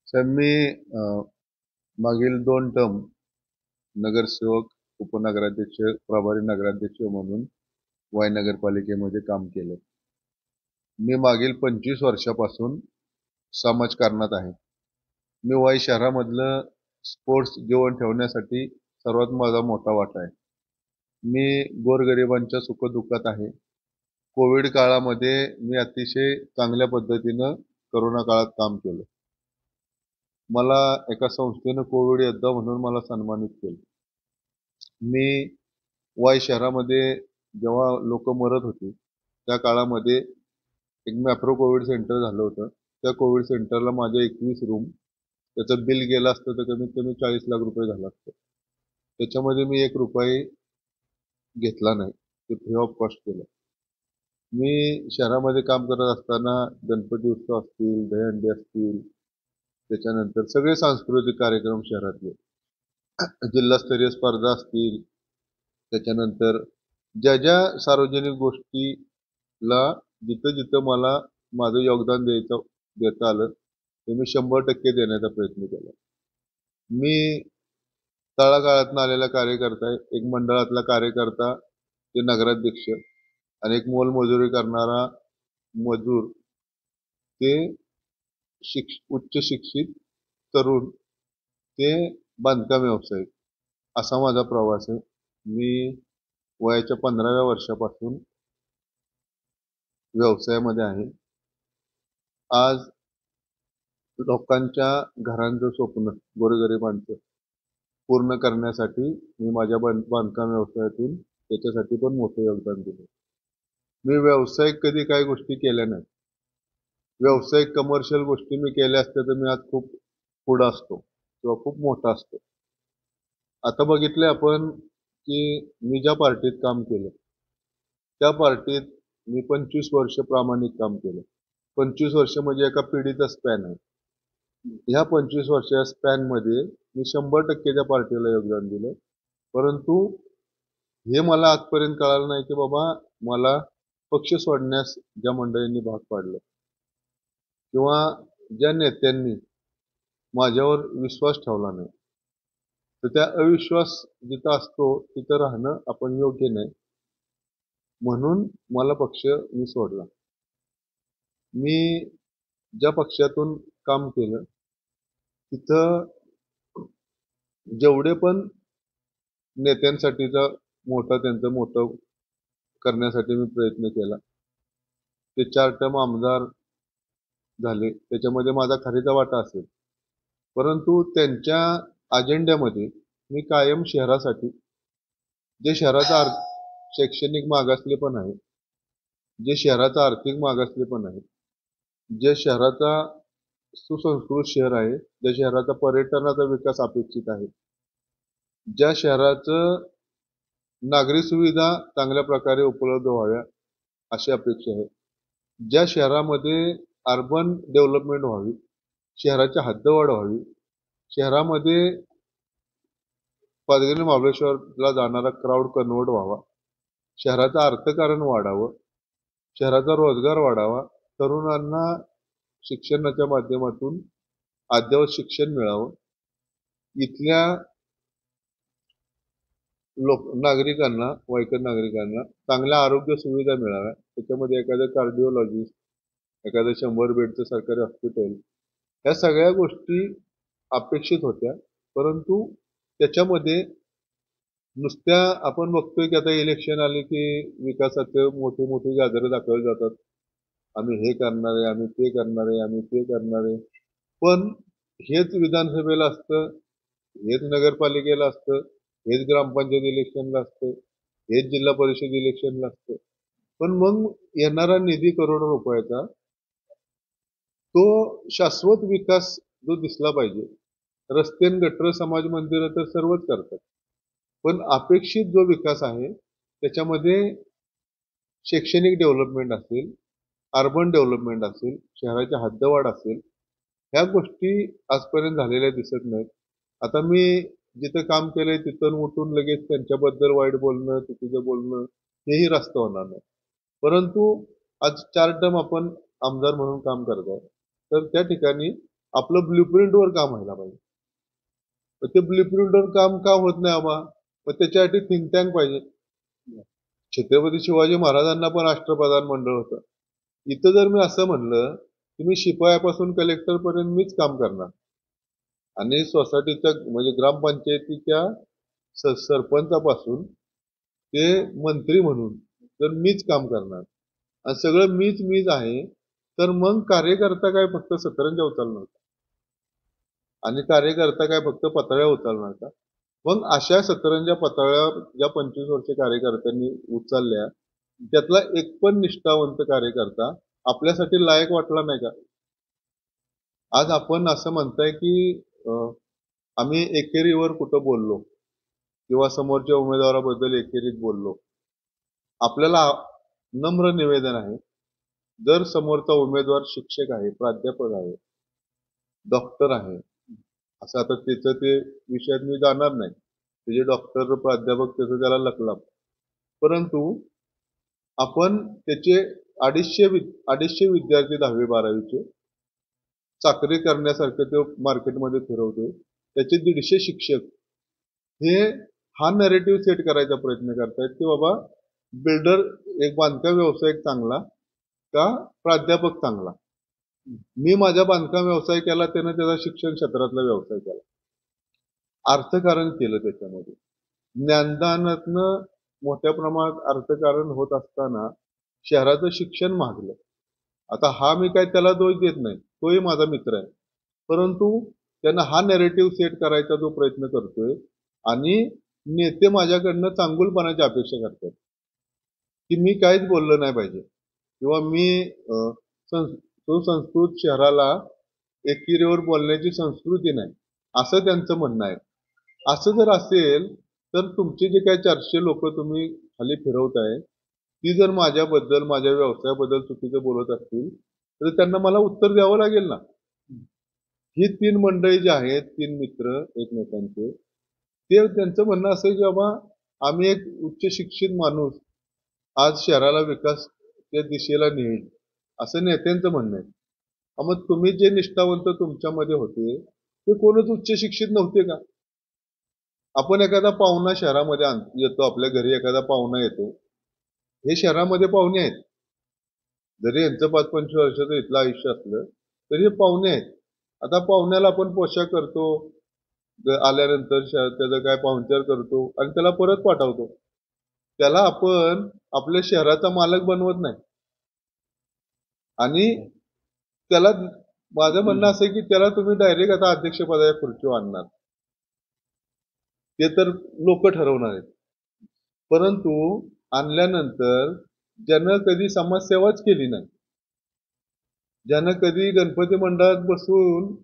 Sir मी मागील 2 term नगरसेवक, उपनगराध्यक्ष, प्रभारी नगराध्यक्ष म्हणून वाई नगरपालिकेमध्ये काम केलं. मी मागील 25 वर्षापासून समाजकारणात आहे. मी वाई शहरामधलं स्पोर्ट्स जीवन ठेवण्यासाठी सर्वात माझा मोठा वाटा आहे. मी गोरगरिबांच्या सुखदुःखात आहे. कोविड काळामध्ये मी अतिशय चांगल्या पद्धतीनं कोरोना काळात काम केलं. मला एका संस्थेनं कोविड योद्धा म्हणून मला सन्मानित केलं. मी वाई शहरामध्ये जेव्हा लोक मरत होती त्या काळामध्ये एक मॅप्रो कोविड सेंटर झालं होतं. त्या कोविड सेंटरला माझ्या 21 रूम, त्याचं बिल गेलं असतं तर कमीत कमी 40 लाख रुपये झालं असतं. त्याच्यामध्ये मी 1 रुपया घेतला नाही, ते फ्री ऑफ कॉस्ट केलं. मी शहरामध्ये काम करत असताना गणपती उत्सव असतील, दहीहंडी असतील, त्याच्यानंतर सगळे सांस्कृतिक कार्यक्रम शहरातले, जिल्हास्तरीय स्पर्धा असतील, त्याच्यानंतर ज्या सार्वजनिक गोष्टीला जिथं जिथं मला माझं योगदान देता आलं ते मी 100% देण्याचा प्रयत्न केला. मी तळागाळातून आलेला कार्यकर्ता, एक मंडळातला कार्यकर्ता ते नगराध्यक्ष, आणि एक मोलमजुरी करणारा मजूर ते उच्च शिक्षित तरुण ते बांधकाम व्यावसायिक, असा माझा प्रवास आहे. मी वयाच्या 15व्या वर्षापासून व्यवसायामध्ये आहे. आज लोकांच्या घरांचं स्वप्न, गोरगरिबांचं पूर्ण करण्यासाठी मी माझ्या बांधकाम व्यवसायातून त्याच्यासाठी पण मोठं योगदान दिलं. मी व्यावसायिक कधी काही गोष्टी केल्या नाहीत. व्यावसायिक कमर्शियल गोष्टी मी केल्या असत्या तर मी आज खूप पुढं असतो किंवा खूप मोठा असतो. आता बघितले आपण की मी ज्या पार्टीत काम केलं त्या पार्टीत मी 25 वर्ष प्रामाणिक काम केलं. 25 वर्ष म्हणजे एका पिढीचा स्पॅन आहे. ह्या 25 वर्षाच्या स्पॅनमध्ये मी 100% त्या पार्टीला योगदान दिलं. परंतु हे मला आजपर्यंत कळालं नाही की बाबा मला पक्ष सोडण्यास ज्या मंडळींनी भाग पाडलं किंवा ज्या नेत्यांनी माझ्यावर विश्वास ठेवला नाही, तर त्या अविश्वास जिथं असतो तिथं राहणं आपण योग्य नाही, म्हणून मला पक्ष मी सोडला. मी ज्या पक्षातून काम केलं तिथं जेवढे पण नेत्यांसाठीचा त्यांचं मोठं करण्यासाठी मी प्रयत्न केला. ते 4 टर्म आमदार झाले, त्याच्यामध्ये माझा खरीचा वाटा असेल. परंतु त्यांच्या अजेंड्यामध्ये मी कायम शहरासाठी, जे शहराचा शैक्षणिक मागासलेपण आहे, जे शहराचा आर्थिक मागासलेपण आहे, जे शहराचा सुसंस्कृत शहर आहे, ज्या शहराचा पर्यटनाचा विकास अपेक्षित आहे, ज्या शहराचं नागरी सुविधा चांगल्या प्रकारे उपलब्ध व्हाव्या अशी अपेक्षा आहे, ज्या शहरामध्ये अर्बन डेव्हलपमेंट व्हावी, शहराची हद्दवाढ व्हावी, शहरामध्ये पाचगणी महाबळेश्वरला जाणारा क्राऊड कन्वर्ट व्हावा, शहराचं अर्थकारण वाढावं, शहराचा रोजगार वाढावा, तरुणांना शिक्षणाच्या माध्यमातून अद्ययावत शिक्षण मिळावं, इथल्या नागरिकांना, वयस्कर नागरिकांना चांगल्या आरोग्य सुविधा मिळाव्या. त्याच्यामध्ये एखादं कार्डिओलॉजिस्ट, एखादं 100 बेडचं सरकारी हॉस्पिटल, ह्या सगळ्या गोष्टी अपेक्षित होत्या. परंतु त्याच्यामध्ये नुसत्या आपण बघतोय की आता इलेक्शन आले की विकासाचे मोठे मोठे गाजरे दाखवले जातात. आम्ही हे करणार आहे, आम्ही ते करणार आहे, आम्ही ते करणार आहे. पण हेच विधानसभेला असतं, हेच नगरपालिकेला असतं, हेच ग्रामपंचायत इलेक्शनला असतं, हेच जिल्हा परिषद इलेक्शनला असतं. पण मग येणारा निधी करोडो रुपयाचा तो शाश्वत विकास जो दिसला पाहिजे, रस्ते, गटर, समाज मंदिरं तर सर्वच करतात, पण अपेक्षित जो विकास आहे त्याच्यामध्ये शैक्षणिक डेव्हलपमेंट असेल, अर्बन डेव्हलपमेंट असेल, शहराची हद्दवाढ असेल, ह्या गोष्टी आजपर्यंत झालेल्या दिसत नाहीत. आता मी जिथं काम केलंय तिथून उठून लगेच त्यांच्याबद्दल वाईट बोलणं, चुकीचं बोलणं हेही रास्त होणार नाही. परंतु आज 4 टर्म आपण आमदार म्हणून काम करताय, तर त्या ठिकाणी आपलं ब्ल्यूप्रिंटवर काम व्हायला पाहिजे. तर ते ब्ल्यूप्रिंटवर काम का होत नाही आबा? मग त्याच्यासाठी थिंक टँक पाहिजे. छत्रपती शिवाजी महाराजांना पण राष्ट्रप्रधान मंडळ होतं. इथं जर मी असं म्हणलं की मी शिपायापासून कलेक्टर पर्यंत मीच काम करणार आणि सोसायटीच्या म्हणजे ग्रामपंचायतीच्या सरपंचापासून ते मंत्री म्हणून तर मीच काम करणार आणि सगळं मीच आहे, तर मग कार्यकर्ता काय फक्त सतरंजा उचलणार का? आणि कार्यकर्ता काय फक्त पताळ्या उचलणार का? मग अशा सतरंजा पताळ्या ज्या 25 वर्ष कार्यकर्त्यांनी उचलल्या, त्यातला एक पण निष्ठावंत कार्यकर्ता आपल्यासाठी लायक वाटला नाही का? आज आपण असं म्हणताय की आम्ही एकेरीवर कुठं बोललो किंवा समोरच्या उमेदवाराबद्दल एकेरीत बोललो. आपल्याला नम्र निवेदन आहे, जर समोरचा उमेदवार शिक्षक आहे, प्राध्यापक आहे, डॉक्टर आहे, असं आता त्याचं ते विषयात मी जाणार नाही, त्याचे डॉक्टर प्राध्यापक त्याचं त्याला लकलाप, परंतु आपण त्याचे 250 विद्यार्थी 10वी-12वीचे चाकरी करण्यासारखे तो मार्केटमध्ये फिरवतोय, त्याचे 150 शिक्षक हे हा नरेटिव्ह सेट करायचा प्रयत्न करतायत की बाबा बिल्डर एक बांधकाम व्यावसायिक चांगला का प्राध्यापक चांगला. मी माझा बांधकाम व्यवसाय केला, त्यानं त्याचा शिक्षण क्षेत्रातला व्यवसाय केला, अर्थकारण केलं त्याच्यामध्ये. ज्ञानदानातनं मोठ्या प्रमाणात अर्थकारण होत असताना शहराचं शिक्षण मागलं. आता हा मी काय त्याला दोष देत नाही, तोही माझा मित्र आहे, परंतु त्यांना हा नॅरेटिव्ह सेट करायचा जो प्रयत्न करतोय आणि नेते माझ्याकडनं चांगुलपणाची अपेक्षा करतात की मी काहीच बोललं नाही पाहिजे किंवा मी सुसंस्कृत शहराला एकेरीवर बोलण्याची संस्कृती नाही, असं त्यांचं म्हणणं आहे. असं जर असेल तर तुमचे जे काही 400 लोक तुम्ही खाली फिरवताय, ती जर माझ्याबद्दल माझ्या व्यवसायाबद्दल चुकीचं बोलत असतील तर त्यांना मला उत्तर द्यावं लागेल ना. ही 3 मंडळी जी आहेत, 3 मित्र एकमेकांचे, ते त्यांचं म्हणणं असं की बाबा आम्ही एक उच्च शिक्षित माणूस आज शहराला विकासच्या दिशेला नेईल, असं नेत्यांचं म्हणणं आहे. मग तुम्ही जे निष्ठावंत तुमच्यामध्ये होते ते कोणच उच्च शिक्षित नव्हते का? आपण एखादा पाहुणा शहरामध्ये येतो, आपल्या घरी एखादा पाहुणा येतो, हे शहरामध्ये पाहुणे आहेत, जरी यांचं 5-25 वर्षाचं इथलं आयुष्य असलं तरी हे पाहुणे आहेत. आता पाहुण्याला आपण पोशाख करतो, आल्यानंतर त्याचं काय पाहुणचार करतो आणि त्याला परत पाठवतो. त्याला आपण आपल्या शहराचा मालक बनवत नाही. आणि त्याला माझं म्हणणं असं की त्याला तुम्ही डायरेक्ट आता अध्यक्षपदाच्या खुर्चीवर आणणार, ते तर लोक ठरवणार आहेत. परंतु आणल्यानंतर ज्यानं कधी समाजसेवाच केली नाही, ज्यानं कधी गणपती मंडळात बसून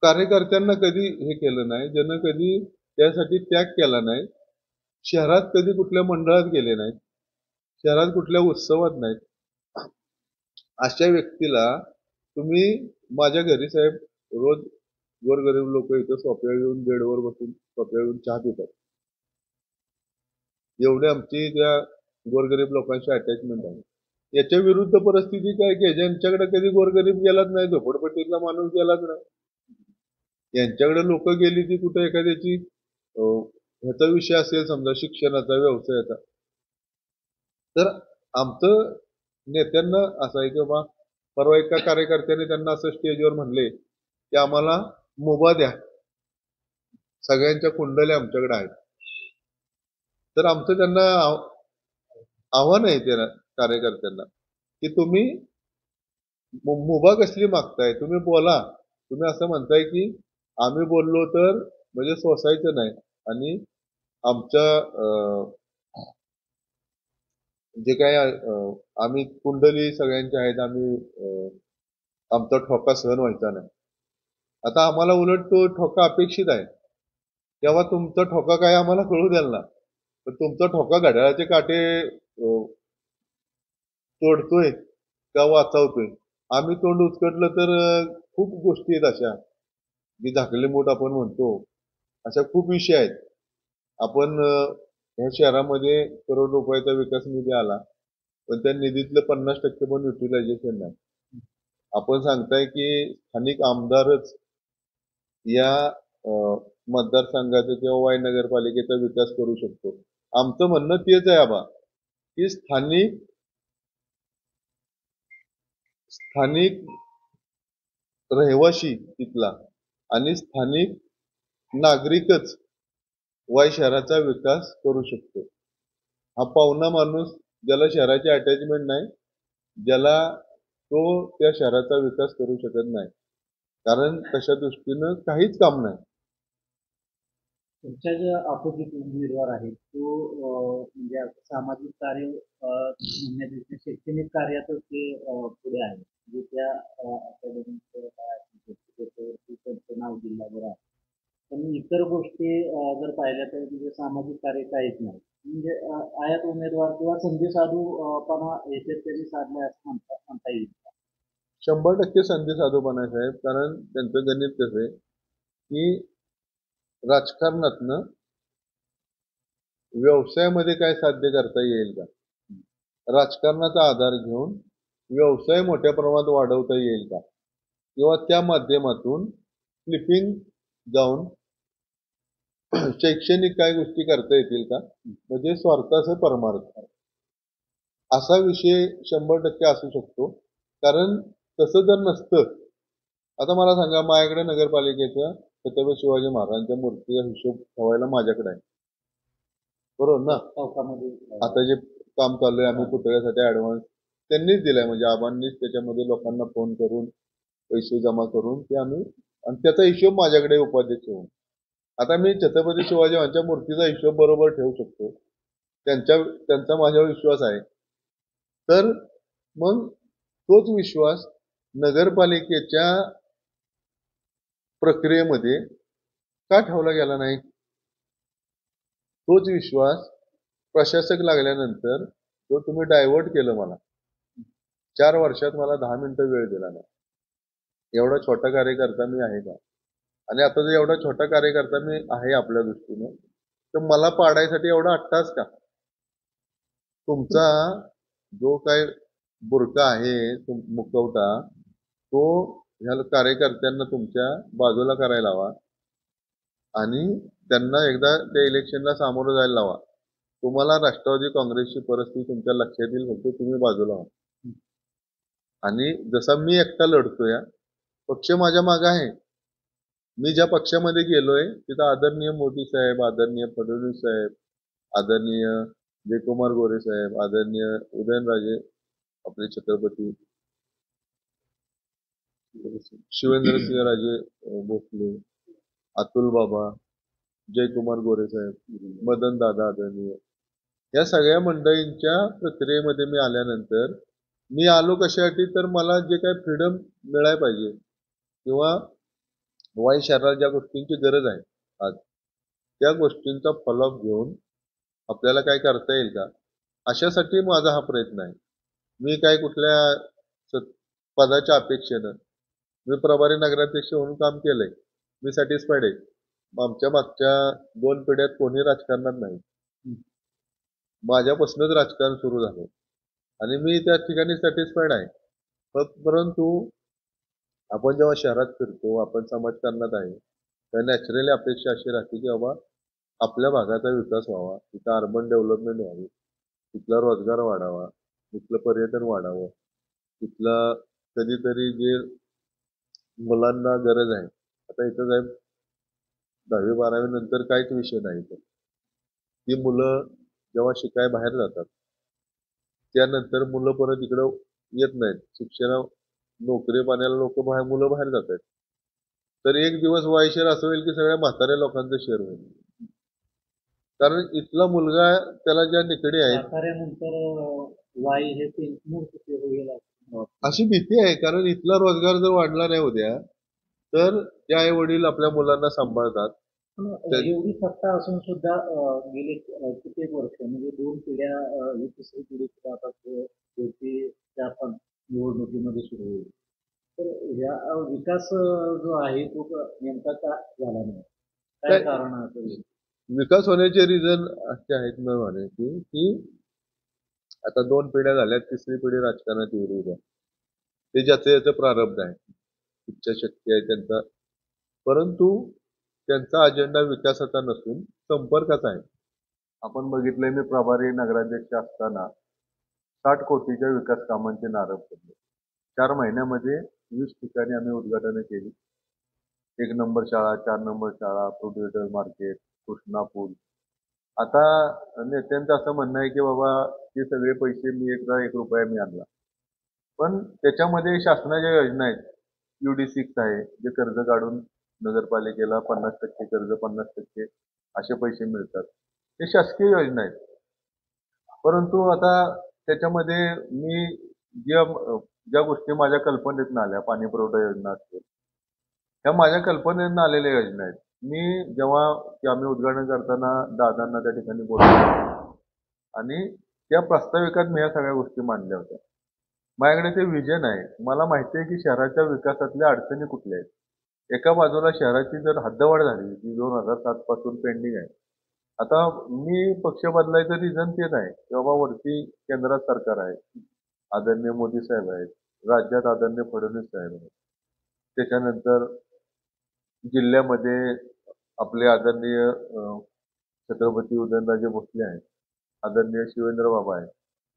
कार्यकर्त्यांना कधी हे केलं नाही, ज्यानं कधी त्यासाठी त्याग केला नाही, शहरात कधी कुठल्या मंडळात गेले नाहीत, शहरात कुठल्या उत्सवात नाहीत, अशा व्यक्तीला तुम्ही माझ्या घरी साहेब रोज गोरगरीब लोक इथं सोप्या येऊन बेडवर बसून सोप्या येऊन चहा पितात. एवढी आमची त्या गोरगरीब लोकांशी अटॅचमेंट आहे. याच्या विरुद्ध परिस्थिती काय की ज्यांच्याकडे कधी गोरगरीब गेलाच नाही, झोपडपट्टीतला माणूस गेलाच नाही, यांच्याकडे लोक गेली ती कुठे एखाद्याची ह्याचा विषय असेल समजा शिक्षणाचा व्यवसायाचा, तर आमचं नेत्यांना असं आहे की बाबा परवा एका कार्यकर्त्याने त्यांना असं स्टेजवर म्हणले की आम्हाला मुभा द्या, सगळ्यांच्या कुंडल्या आमच्याकडे आहेत. तर आमचं त्यांना आव्हान आहे त्या कार्यकर्त्यांना की तुम्ही मुभा कसली मागताय, तुम्ही बोला. तुम्ही असं म्हणताय की आम्ही बोललो तर म्हणजे सोसायचं नाही आणि आमच्या जे काय आम्ही कुंडली सगळ्यांच्या आहेत, आम्ही आमचा ठोका सहन व्हायचा नाही. आता आम्हाला उलट तो ठोका अपेक्षित आहे, तेव्हा तुमचा ठोका काय आम्हाला कळू द्याल ना. तर तुमचा ठोका घड्याळाचे काटे तोडतोय का वाचवतोय? आम्ही तोंड उचकटलं तर खूप गोष्टी आहेत अशा, जी झाकली मूठ आपण म्हणतो, अशा खूप विषय आहेत. आपण ह्या शहरामध्ये करोड रुपयाचा विकास निधी आला, पण त्या निधीतलं 50% पण युटिलायझेशन नाही. आपण सांगताय की स्थानिक आमदारच या मतदारसंघाचा किंवा वाई नगरपालिकेचा विकास करू शकतो. आमचं म्हणणं तेच आहे आबा की स्थानिक स्थानिक रहिवाशी तिथला आणि स्थानिक नागरिकच वाई शहराचा विकास करू शकतो. हा पाहुणा माणूस ज्याला शहराची अटॅचमेंट नाही, ज्याला तो त्या शहराचा विकास करू शकत नाही, कारण तशा दृष्टीनं काहीच काम नाही. तुमच्या जे अपोजिट उमेदवार आहेत तो म्हणजे सामाजिक कार्य म्हणण्यापेक्षा शैक्षणिक कार्यातच ते पुढे आहे, म्हणजे त्या अकॅडमीचं काय असेल त्याच्यावरती त्यांचं नाव जिल्हाभर आहे. पण इतर गोष्टी जर पाहिल्या तर म्हणजे सामाजिक कार्य काहीच नाही. म्हणजे आयात उमेदवार किंवा संधी साधू पणा याच्यात त्यांनी साधलाय असं म्हणता येईल. 100% संधी साधूपणा साहेब, कारण त्यांचं गणित कसं आहे की राजकारणातनं व्यवसायामध्ये काय साध्य करता येईल का, राजकारणाचा आधार घेऊन व्यवसाय मोठ्या प्रमाणात वाढवता येईल का, किंवा त्या माध्यमातून फ्लिपिंग जाऊन शैक्षणिक काय गोष्टी करता येतील का, म्हणजे स्वार्थाचं परमार्थ असा विषय 100% असू शकतो. कारण तसं जर नसतं, आता मला सांगा, माझ्याकडे नगरपालिकेचा छत्रपती शिवाजी महाराजांच्या मूर्तीचा हिशोब ठेवायला माझ्याकडे आहे, बरोबर ना. आता जे काम चालू आहे, आम्ही पुतळ्यासाठी ऍडव्हान्स त्यांनीच दिलाय, म्हणजे आबांनीच त्याच्यामध्ये लोकांना फोन करून पैसे जमा करून ते आम्ही, आणि त्याचा हिशोब माझ्याकडे उपाध्यक्ष होऊन. आता मी छत्रपती शिवाजी यांच्या मूर्तीचा हिशोब बरोबर ठेवू शकतो, त्यांचा माझ्यावर विश्वास आहे. तर मग तोच विश्वास नगरपालिकेच्या प्रक्रियेमध्ये का ठेवला गेला नाही? तोच विश्वास प्रशासक लागल्यानंतर तो तुम्ही डायव्हर्ट केलं. मला 4 वर्षात मला 10 मिनिटं वेळ दिला नाही. एवढा छोटा कार्यकर्ता मी आहे का? आणि आता जर एवढा छोटा कार्यकर्ता मी आहे आपल्या दृष्टीनं, तर मला पाडायसाठी एवढा अट्टास का? तुमचा जो काय बुरका आहे मुखवटा, तो ह्या कार्यकर्त्यांना तुमच्या बाजूला करायला हवा आणि त्यांना एकदा त्या इलेक्शनला सामोरं जायला लावा. तुम्हाला राष्ट्रवादी काँग्रेसची परिस्थिती तुमच्या लक्षात येईल, फक्त तुम्ही बाजूला व्हा. आणि जसा मी एकटा लढतोय, पक्ष माझ्या मागे आहे. मी ज्या पक्षामध्ये गेलोय तिथं आदरणीय मोदी साहेब, आदरणीय फडणवीस साहेब, आदरणीय जयकुमार गोरे साहेब, आदरणीय उदयनराजे आपले छत्रपती, शिवेंद्रसिंहराजे भोसले, अतुल बाबा, जयकुमार गोरे साहेब, मदन दादा आदरणीय, या सगळ्या मंडळींच्या प्रक्रियेमध्ये मी आल्यानंतर मी आलो कशासाठी, तर मला जे काही फ्रीडम मिळायला पाहिजे किंवा वाई शहराला ज्या गोष्टींची गरज आहे आज, त्या गोष्टींचा फॉलोअप घेऊन आपल्याला काय करता येईल का, अशासाठी माझा हा प्रयत्न आहे. मी काय कुठल्या पदाच्या अपेक्षेनं, मी प्रभारी नगराध्यक्ष म्हणून काम केलंय, मी सॅटिस्फाईड आहे. आमच्या मागच्या 2 पिढ्यात कोणी राजकारणात नाही, माझ्यापासूनच राजकारण सुरू झालं आणि मी त्या ठिकाणी सॅटिस्फाईड आहे. परंतु आपण जेव्हा शहरात फिरतो, आपण समाजकारणात आहे, तर नॅचरली अपेक्षा अशी राहते की बाबा आपल्या भागाचा विकास व्हावा, तिथं अर्बन डेव्हलपमेंट व्हावी, तिथला रोजगार वाढावा, तिथलं पर्यटन वाढावं, तिथलं कधीतरी जे मुलांना गरज आहे. आता इथं साहेब 10वी 12वी नंतर काहीच विषय नाही, तर ती मुलं जेव्हा शिकाय बाहेर जातात, त्यानंतर मुलं परत इकडं येत नाहीत. शिक्षण नोकरी पाण्याला मुलं बाहेर जात आहेत. तर एक दिवस वाई शहर असं होईल की सगळ्या म्हाताऱ्या लोकांचं शहर होईल, कारण इथला मुलगा त्याला ज्या निकडी आहेत वाई हे होईल अशी भीती आहे. कारण इथला रोजगार जर वाढला नाही उद्या, तर त्या आई वडील आपल्या मुलांना सांभाळतात. एवढी सत्ता असून सुद्धा गेले कित्येक वर्ष, म्हणजे 2 पिढ्या, ही तिसरी पिढी सुद्धा आता त्या पण निवडणुकीमध्ये सुरू होईल. तर ह्या विकास जो आहे तो नेमका का झाला नाही, काय कारण असेल? विकास होण्याचे रिझन असे आहेत न म्हणे की आता 2 पिढ्या झाल्या, तिसरी पिढी राजकारणात येऊ द्या. ते ज्याचं प्रारब्ध आहे, इच्छाशक्ती आहे त्यांचा, परंतु त्यांचा अजेंडा विकासाचा नसून संपर्काचा आहे. आपण बघितलंय, मी प्रभारी नगराध्यक्ष असताना 60 कोटीच्या विकास कामांचे नारळ फोडले. 4 महिन्यामध्ये 20 ठिकाणी आम्ही उद्घाटन केली. 1 नंबर शाळा, 4 नंबर शाळा, फ्रुट मार्केट, कृष्णा पूल. आता नेत्यांचं असं म्हणणं आहे की बाबा ते सगळे पैसे मी एकदा 1 रुपया मी आणला, पण त्याच्यामध्ये शासनाच्या योजना आहेत. UD6 आहे, जे कर्ज काढून नगरपालिकेला 50% कर्ज, 50% असे पैसे मिळतात. ते शासकीय योजना आहेत. परंतु आता त्याच्यामध्ये मी ज्या ज्या गोष्टी माझ्या कल्पनेतून आल्या, पाणी पुरवठा योजना असतील, ह्या माझ्या कल्पनेतून आलेल्या योजना आहेत. मी जेव्हा आम्ही उद्घाटन करताना दादांना त्या ठिकाणी बोललो आणि त्या प्रास्ताविकात मी ह्या सगळ्या गोष्टी मांडल्या होत्या. माझ्याकडे ते विजन आहे. मला माहिती आहे की शहराच्या विकासातल्या अडचणी कुठल्या आहेत. एका बाजूला शहराची जर हद्दवाढ झाली, जी 2007 पासून पेंडिंग आहे. आता मी पक्ष बदलायचं रिझन तेच आहे की बाबा वरती केंद्रात सरकार आहे, आदरणीय मोदी साहेब आहेत, राज्यात आदरणीय फडणवीस साहेब आहेत, त्याच्यानंतर जिल्ह्यामध्ये आपले आदरणीय छत्रपती उदयनराजे भोसले आहेत, आदरणीय शिवेंद्र बाबा आहेत,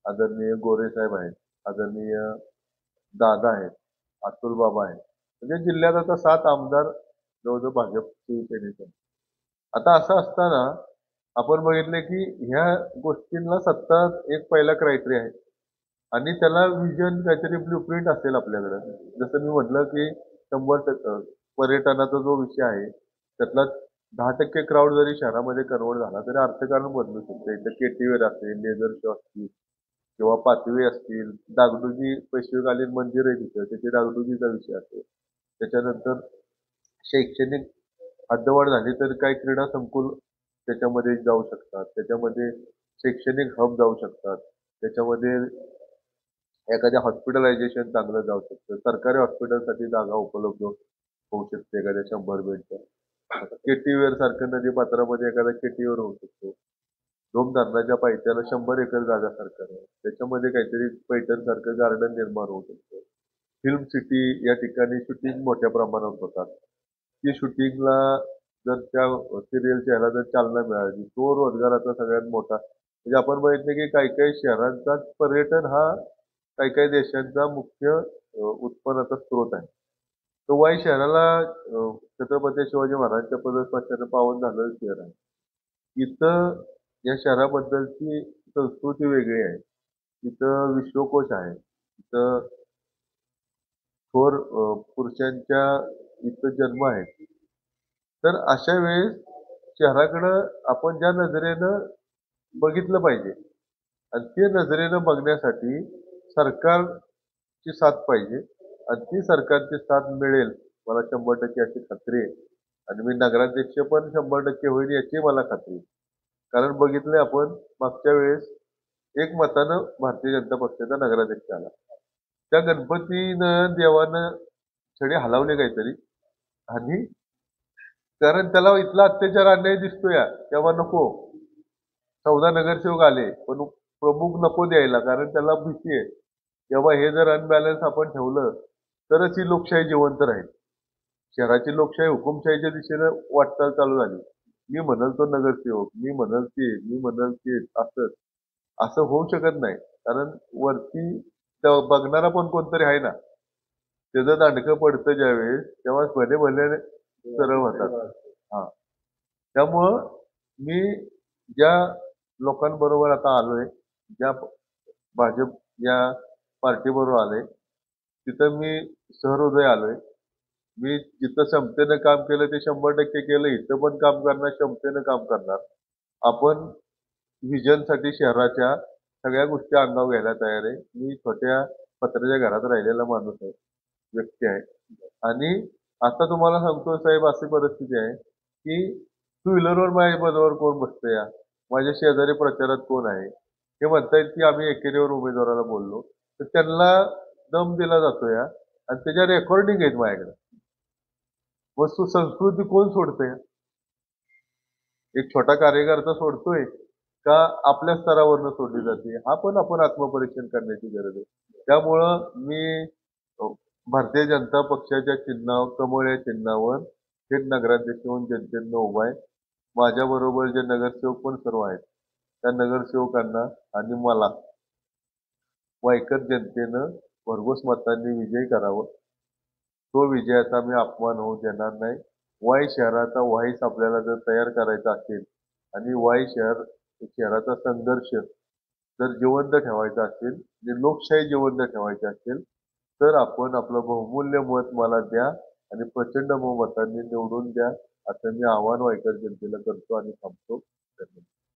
आदरणीय गोरे साहेब आहेत, आदरणीय दादा आहेत, अतुल बाबा आहेत. म्हणजे जिल्ह्यात आता 7 आमदार जवळजवळ भाजप शिवसेनेचे. आता असं असताना आपण बघितलं की ह्या गोष्टींना सत्ता एक पहिला क्रायटेरिया आहे आणि त्याला विजन काहीतरी ब्ल्यूप्रिंट असेल आपल्याकडं. जसं मी म्हटलं की 100% पर्यटनाचा जो विषय आहे त्यातला 10% क्राऊड जरी शहरामध्ये कन्वर्ट झाला तरी अर्थकारण बदलू शकते. इथं केटीवेर असेल, लेझर शो असतील किंवा पाचवे असतील, डागडुजी पेशवेकालीन मंदिर आहे तिथं, त्याची डागडुजीचा विषय असेल. त्याच्यानंतर शैक्षणिक हद्दवाढ झाली तर काही क्रीडा संकुल त्याच्यामध्ये जाऊ शकतात, त्याच्यामध्ये शैक्षणिक हब जाऊ शकतात, त्याच्यामध्ये एखाद्या हॉस्पिटलायझेशन चांगलं जाऊ शकतं, सरकारी हॉस्पिटलसाठी जागा उपलब्ध होऊ शकते एखाद्या 100 बेडच्या. केटीवेर सारखं नदी पात्रामध्ये एखादा केटीवेर होऊ शकतो. डोम धरणाच्या पायथ्याला 100 एकर जागा सरकार आहे, त्याच्यामध्ये काहीतरी पैठण सारखं गार्डन निर्माण होऊ शकतं. फिल्म सिटी या ठिकाणी शूटिंग मोठ्या प्रमाणात होतात. ती शूटिंगला जर त्या सिरियलच्या ह्याला जर चालना मिळाली, तो रोजगाराचा सगळ्यात मोठा, म्हणजे आपण बघितलं की काही काही शहरांचा पर्यटन हा काही काही देशांचा मुख्य उत्पन्नाचा स्रोत आहे. तो वाई शहराला छत्रपती शिवाजी महाराजांच्या पदस्पर्शाने पावन झालेलं शहर आहे. इथं या शहराबद्दलची संस्कृती वेगळी आहे. इथं विश्वकोश आहे. इथं थोर पुरुषांच्या इथं जन्म आहेत. तर अशा वेळेस शहराकडं आपण ज्या नजरेनं बघितलं पाहिजे आणि ते नजरेनं बघण्यासाठी सरकारची साथ पाहिजे आणि ती सरकारची साथ मिळेल मला 100% अशी खात्री आहे. आणि मी नगराध्यक्ष पण 100% होईल याची मला खात्री आहे. कारण बघितलंय आपण मागच्या वेळेस एक मतानं भारतीय जनता पक्षाचा नगराध्यक्ष आला. त्या गणपतीनं देवानं छडी हलवले काहीतरी आणि कारण त्याला इथला अत्याचार अन्याय दिसतोय तेव्हा नको. 14 नगरसेवक आले पण प्रमुख नको द्यायला, कारण त्याला भीती आहे तेव्हा हे जर अनबॅलन्स आपण ठेवलं तरच ही लोकशाही जिवंत राहील. शहराची लोकशाही हुकुमशाहीच्या दिशेनं वाटचाल चालू झाली. मी म्हणल तो नगरसेवक, मी म्हणल ते असं असं होऊ शकत नाही. कारण वरती बघणारा पण कोणतरी आहे ना, त्याचं दांडकं पडतं ज्यावेळेस तेव्हा भले भले सरळ होतात. हा, त्यामुळं मी ज्या लोकांबरोबर आता आलोय, ज्या भाजप या पार्टीबरोबर आलोय, तिथं मी सहृदय आलोय. मी जिथं क्षमतेनं काम केलं ते 100% केलं. इथं पण काम करणार, क्षमतेनं काम करणार. आपण व्हिजनसाठी शहराच्या सगळ्या गोष्टी अंगावर घ्यायला तयार आहे. मी छोट्या पत्र्याच्या घरात राहिलेला माणूस आहे, व्यक्ती आहे. आणि आता तुम्हाला सांगतो साहेब, अशी परिस्थिती आहे की टू व्हीलरवर माझ्या बरोबर कोण बसतं या, माझ्या शेजारी प्रचारात कोण आहे, हे म्हणतायत की आम्ही एकेरीवर उमेदवाराला बोललो, तर त्यांना दम दिला जातो या आणि त्याच्या रेकॉर्डिंग आहेत माझ्याकडे. वस्तू संस्कृती कोण सोडतंय? एक छोटा कार्यकर्ता सोडतोय का आपल्या स्तरावरनं सोडली जाते? हा पण आपण आत्मपरीक्षण करण्याची गरज आहे. त्यामुळं मी अ, भारतीय जनता पक्षाच्या चिन्हावर कमळ या चिन्हावर थेट नगराध्यक्ष म्हणून जनतेनं उभा आहे. माझ्याबरोबर जे नगरसेवक पण सर्व आहेत त्या नगरसेवकांना आणि मला वाईकर जनतेनं भरघोस मतांनी विजयी करावं. तो विजयाचा मी अपमान होऊ देणार नाही. वाई शहराचा वाईस आपल्याला जर तयार करायचा असेल आणि वाई शहराचा संघर्ष जर जिवंत ठेवायचा असेल आणि लोकशाही जिवंत ठेवायची असेल तर आपण आपलं बहुमूल्य मत मला द्या आणि प्रचंड बहुमतांनी निवडून द्या असं मी आव्हान वाईकर जनतेला करतो आणि थांबतो. धन्यवाद.